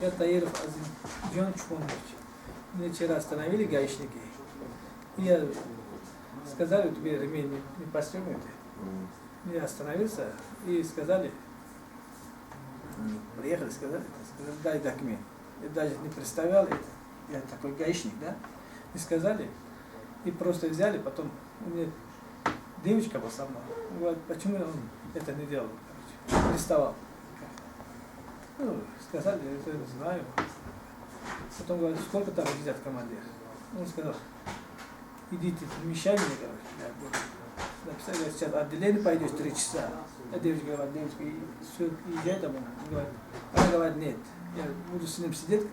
Я Таиров Азимджон Чхонович. Меня вчера остановили гаишники. И я сказали, тебе ремень не пристегнутый. Я остановился и сказали, приехали, сказали, дай документ. Я даже не представлял это. Я такой гаишник, да? И сказали, и просто взяли, потом у меня девочка была со мной. Говорит, почему он это не делал? Короче, приставал. Ну, сказали, я это знаю. Потом говорят, сколько там сидят командир? Он сказал, идите, не мешай мне, короче. Написали, говорит, сейчас отделение пойдешь 3 часа. А девочка говорит, девочка, все, езжай домой. Она говорит, нет, я буду с ним сидеть.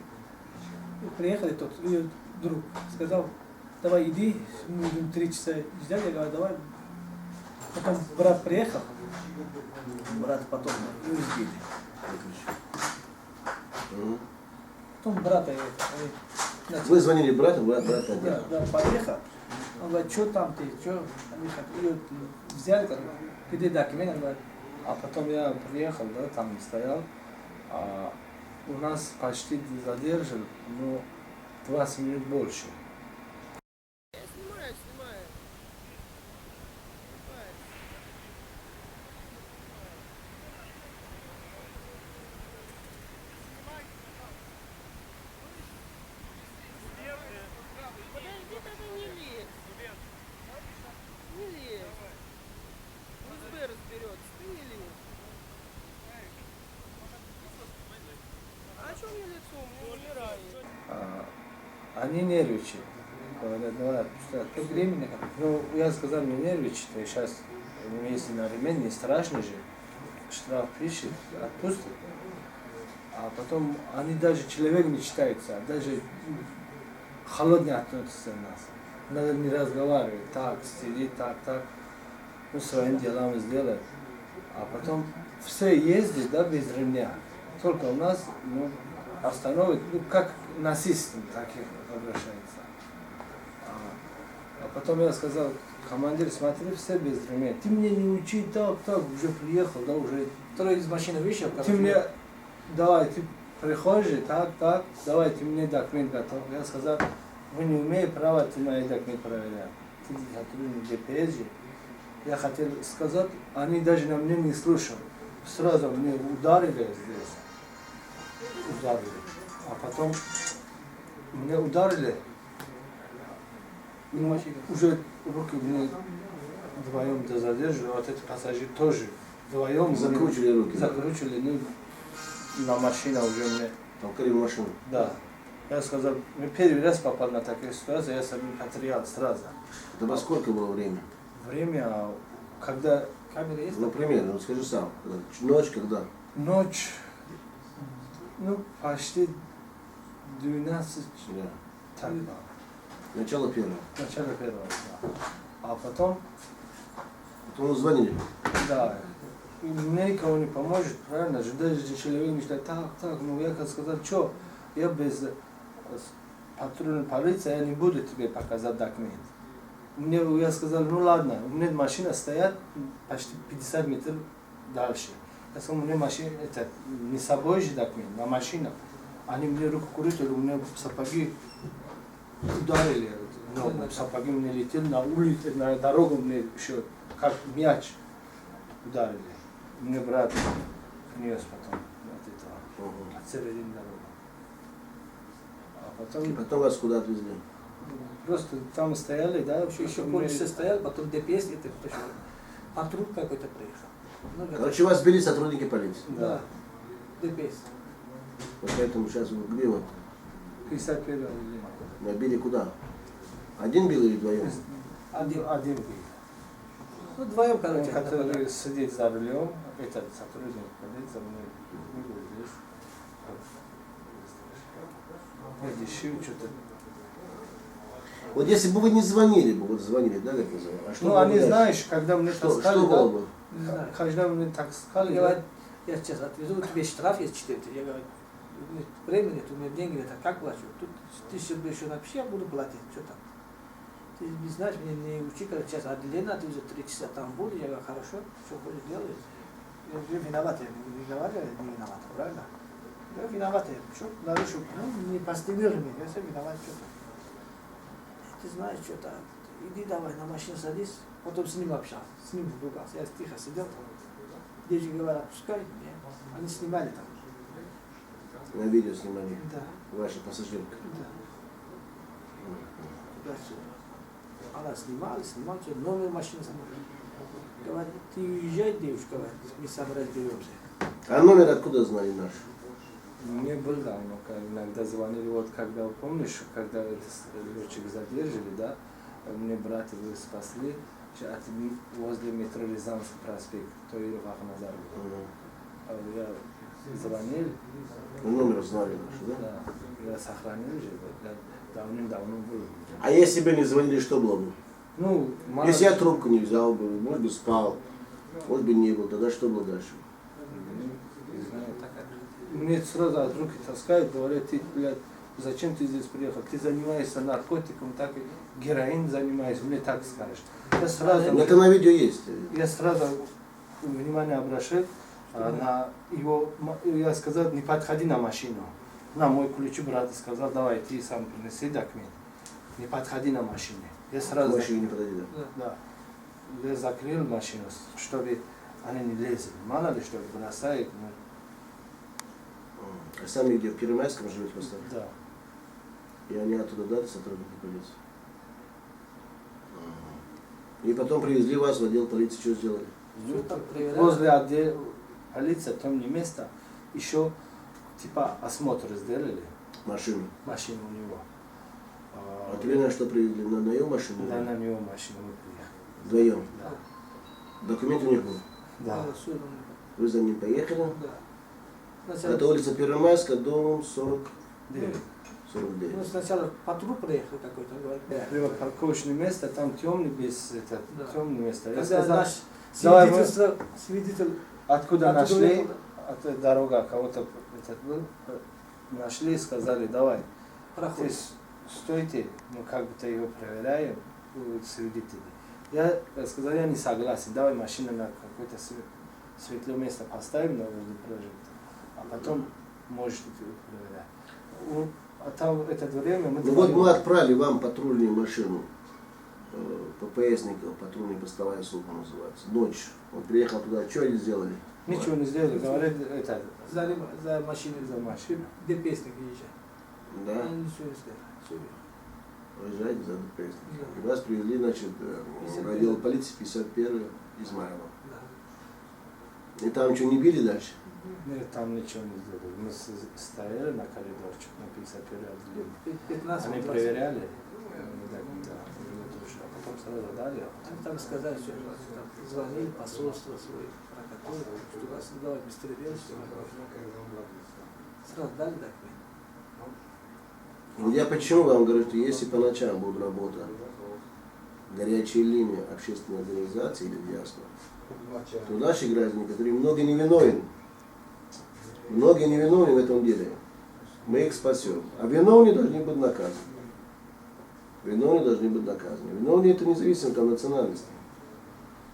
И приехали тот, ее друг сказал, давай иди, мы будем 3 часа ждать. Я говорю, давай. Потом брат приехал, брат потом избили. Потом брата Вы звонили брату, брат да, поехал. Он говорит, что там ты, что? Ее взяли, где документ, он говорит. А потом я приехал, да, там стоял, у нас почти задержали, но 20 минут больше. Снимаю. Подожди, тогда не лезь. Не лезь. УСБ разберется, ты не лезь. А что мне лицо? Мне умирает. Они нервничают. Говорят, давай, ты времени. Ну, я сказал, не нервничать, сейчас, если на ремень, не страшно же, штраф пишет, отпустит. А потом они даже человек не считаются, даже холодно относятся к нас. Надо не разговаривать, так, сидеть, так, ну, своим делами сделать. А потом все ездят, да, без ремня. Только у нас, ну, остановят, ну, как насильственно таких обращается. А потом я сказал, командир, смотри, все без ремня. Ты мне не учи, так, уже приехал, да, уже. Второй из машины вышел, Ты мне, давай, ты приходишь, так, давай, ты мне документ готов. Я сказал, вы не имеете права, ты мои документы проверять. Ты сотрудник ДПС же. Я хотел сказать, они даже на меня не слушали. Сразу мне ударили здесь. А потом меня ударили. Ну, уже руки мне вдвоем задерживали, вот этот пассажир тоже вдвоем. Закручивали руки. Закручивали, ну, на машину уже мне. Толкали в машину. Да. Я сказал, мы первый раз попали на такую ситуацию, я сам потерял сразу. Это во сколько было время? Время, когда камера есть? Ну, примерно, ну скажи сам. Ночь когда? ночь, ну, почти 12, Да. так, Начало первого. начало первого, да. А потом, Потом вы звонили. да, и мне никого не поможет, правильно же, даже человек не считает, так, ну я как сказал, что, я без патрульной полиции, я не буду тебе показать документ. Мне, я сказал, ну ладно, у меня машина стоят почти 50 метров дальше. Я сказал, у меня машина, это не с собой же документ, на машина. Они мне руку крутили, у меня сапоги ударили, но сапоги мне летели на улице, на дорогу мне еще как мяч ударили. Мне брат нес потом от этого, от середины дороги. А И потом потом вас куда отвезли? просто там стояли, да, Еще полиция стоял, потом ДПС, это почему? Патруль какой-то приехал. Ну, Короче, вас били сотрудники полиции. Да, ДПС. Вот поэтому сейчас вы где вот? 51 или Вы били куда? Один бил или вдвоем? один был. Ну, вдвоем, короче. Который сидит за рулем, этот сотрудник полиции, мы был здесь. Я дешевле что-то. Вот если бы вы не звонили бы, вот звонили, да, как называется? А что Ну, было они, бы дальше? знаешь, когда мне Что таскали, было да, бы? Не знаю. когда мне таскали, Говорит, я сейчас отвезу, тебе штраф есть 4. Я говорю, времени, у меня деньги, это как плачу? Тут 1000 рублей еще напиши, я буду платить, что там? Ты не знаешь, меня не учи, когда сейчас отделение отвезет 3 часа там буду, я говорю, хорошо, что хочешь делать? Я виноват, я не виноват, правильно? Я виноват, что нарушил, ну, не постелил меня, я сам виноват что-то. Ты знаешь что-то, иди давай на машину садись, потом с ним общался, с ним ругался. Я тихо сидел, девочки говорят, пускай, нет. Они снимали там. На видео снимали. Да. Ваша пассажирка. Да. Туда-сюда. Она снимала, что номер машины снимала. Говорит, ты уезжай, девушка, говорит, мы сам разберемся. А номер откуда знали наш? Мне было давно, иногда звонили, вот когда, помнишь, когда этот летчик задержали, да, мне брат его спасли, возле метро Рязанский проспект, то и Вахназаров. Я звонил. Номер знали наш, да? Да, я сохранил же, давным-давно был. А если бы не звонили, что было бы? Ну, мало Если я трубку не взял бы, может быть спал, может быть не был, тогда что было дальше? Не знаю, так. Мне сразу от руки таскают, говорят, ты, блядь, зачем ты здесь приехал? Ты занимаешься наркотиком, так и героин занимаешься, мне так скажешь. Я сразу, Ну, это на видео есть. я сразу внимание обращаю на его, я сказал, не подходи на машину. На мой ключ брат сказал, давай ты сам принеси документ. Не подходи на машине. Я сразу, К машине не подойди, да? да, я закрыл машину, чтобы они не лезли. Мало ли что бросают. А сами где, в Первомайском живете просто? Да. И они оттуда дали сотрудники полиции? И потом привезли вас в отдел полиции, что сделали? Что там проверяли? Возле отдела полиции, там не место, еще типа осмотр сделали, Машину. машину у него. А тебе на что привезли? На ее машину? Да, на него машину мы приехали. Вдвоем? Да. Документ у них был? Да. Вы за ним поехали? Да. Сначала, Это улица Первомайская, дом 40, Да. 49. ну, сначала патруль приехал какой-то, говорит, да. Было парковочное место, там темный, без это, Да. темное место. Я Когда сказал, наш давай свидетель, откуда нашли, уехал? от дорога кого-то этот был, нашли, сказали, давай, проходит. стойте, мы как будто его проверяем, свидетели. Я сказал, я не согласен, давай машину на какое-то светлое место поставим на возле прожекта, а потом можете проверять. А там в это время мы... Ну вот мы отправили вам патрульную машину, ППСников, патрульная постовая служба называется, ночью. Он приехал туда, что они сделали? Ничего не сделали, говорят, это, За машиной, за машину. где песня езжай. Да? Они ничего не сделали. Всё. Уезжаете за ППСников. Да. И вас привезли, значит, в отдел полиции 51 Измайлова. Да. И там что, не били дальше? Нет, там ничего не сделали. Мы стояли на коридорчик, на 51 отделение. 15 Они класс. проверяли, а потом сразу дали. Они там сказали, что там звонили посольство свое, прокатор, что вас не давать быстрее делать, что сразу дали документ. Вот я почему вам говорю, что если по ночам будет работа, горячие линии общественной организации или диаспоры, то наши граждане, которые многие невиновны в этом деле, мы их спасем. А виновные должны быть наказаны. Виновные должны быть наказаны. Виновные это независимо от национальности.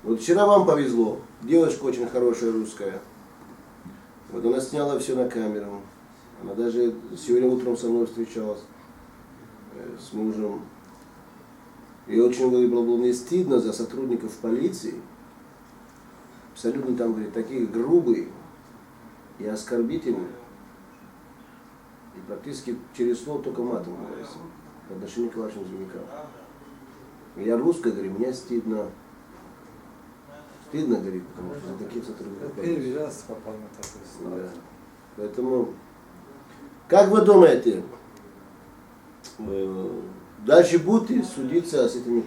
Вот вчера вам повезло, девушка очень хорошая русская. Вот она сняла все на камеру. Она даже сегодня утром со мной встречалась с мужем. И очень было мне стыдно за сотрудников полиции. Абсолютно там, говорит, такие грубые и оскорбительные. И практически через слово только матом говорится. По отношению к вашим землякам. Я русская, говорю, мне стыдно. Стыдно, говорит, потому что за таких сотрудников полиции. Первый раз попал на такой ситуацию. Да. Поэтому, как вы думаете, дальше будете судиться с этими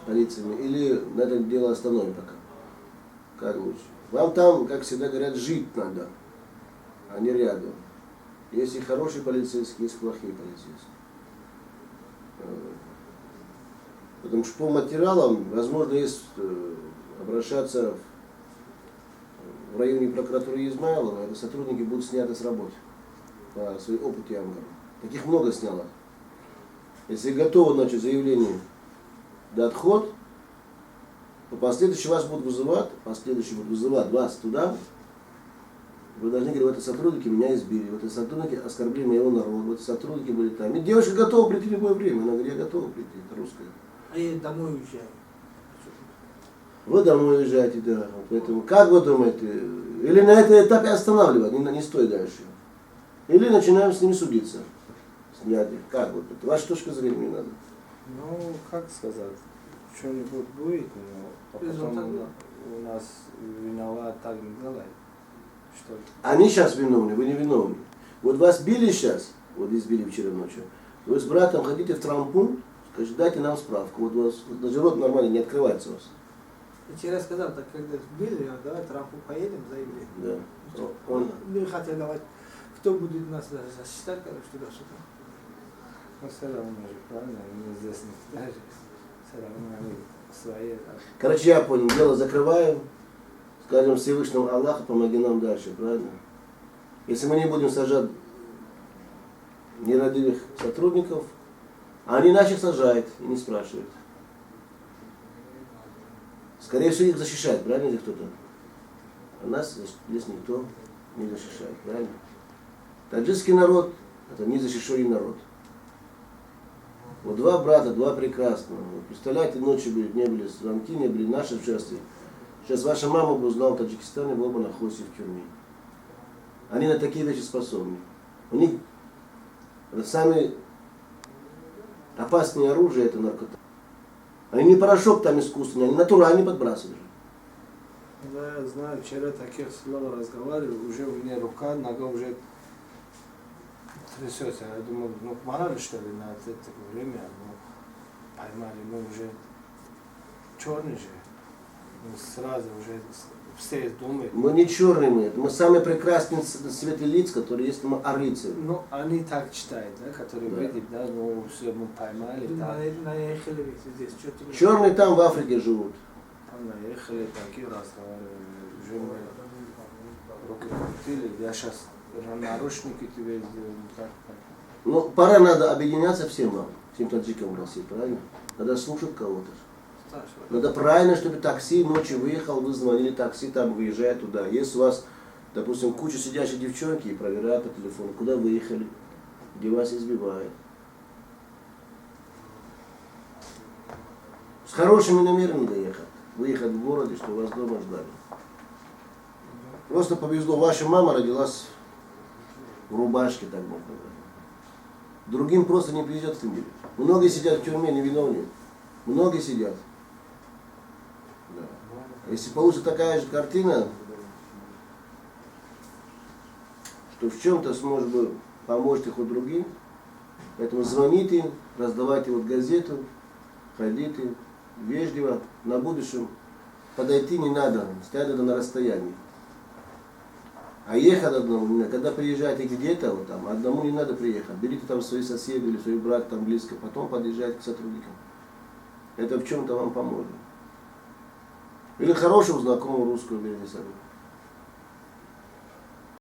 полициями или на это дело остановим пока? Как лучше? Вам там, как всегда говорят, жить надо, а не рядом. Есть и хорошие полицейские, есть плохие полицейские. Потому что по материалам, возможно, есть обращаться в районе прокуратуры Измайлова, это сотрудники будут сняты с работы. По своей опыте я вам говорю. Таких много сняло. Если готово, значит, заявление да отход, то последующий вас будут вызывать вас туда, Вы должны говорить, вот это сотрудники меня избили, вот это сотрудники оскорбили моего народа, вот это сотрудники были там. И девушка готова прийти в любое время. Она говорит, я готова прийти, это русская. А я домой уезжаю. Вы домой уезжаете, да. Вот поэтому, как вы думаете, или на этом этапе останавливать, не стоит дальше? Или начинаем с ними судиться? Как вот это? Ваша точка зрения не надо. Ну, как сказать, что-нибудь будет, но потом у нас виноват так не делает. Что... Они сейчас виновны, вы не виновны. Вот вас били сейчас, вот избили вчера ночью, вы с братом ходите в травмпункт, скажите, дайте нам справку, вот у вас даже рот нормально не открывается у вас. Вчера сказал, так когда сбили, я давай Трампу поедем, заявили. Да. Мы хотели давать, кто будет нас засчитать, короче, туда-сюда. Ну, все равно же, правильно, мы здесь не даже, все равно они свои. Короче, я понял, дело закрываем, скажем Всевышнему Аллаху, помоги нам дальше, правильно? Если мы не будем сажать нерадивых сотрудников, они наших сажают и не спрашивают. Скорее всего, их защищает, правильно, если кто-то? А нас здесь никто не защищает, правильно? Таджикский народ – это незащищенный народ. Вот два брата, два прекрасных. Вот представляете, ночью не были звонки, не были наши участия. Сейчас ваша мама бы узнала в Таджикистане, была бы находится в тюрьме. Они на такие вещи способны. У них самые опасные оружия – это наркота. Они не порошок там искусственный, они натуральный подбрасывали. Да, я знаю, вчера таких слов разговаривал, уже у меня рука, нога уже трясется. Я думал, ну мало ли что ли на это время, ну, поймали, мы уже черный же. Мы сразу уже все думают. Мы не черные, мы самые прекрасные цветы лиц, которые есть мы арийцы. Ну, они так читают, да, которые Да. видят, да, ну все мы поймали, там, Наехали ведь здесь, что тебе? Черные там в Африке живут. там наехали, такие разговаривали, уже мы руки крутили, я сейчас наручники тебе сделаю, как. Ну, пора надо объединяться всем вам, всем таджикам в России, правильно? Надо слушать кого-то. Надо правильно, чтобы такси ночью выехал, вы звонили такси, там выезжает туда. Если у вас, допустим, куча сидящих девчонки и проверяют по телефону, куда выехали, где вас избивают. С хорошими намерениями доехать. Выехать в городе, что вас дома ждали. Просто повезло, ваша мама родилась в рубашке, так можно говорить. Другим просто не повезет в мире. Многие сидят в тюрьме невиновные. Многие сидят. Да. Если получится такая же картина, что в чем-то сможет бы поможете хоть другим, поэтому звоните, раздавайте вот газету, ходите вежливо, на будущем подойти не надо, стоять надо на расстоянии. А ехать одному не надо. Когда приезжаете где-то, вот там, одному не надо приехать. Берите там свои соседи или своих брат там близко, потом подъезжайте к сотрудникам. Это в чем-то вам поможет. Или хорошего знакомого русского берите с собой.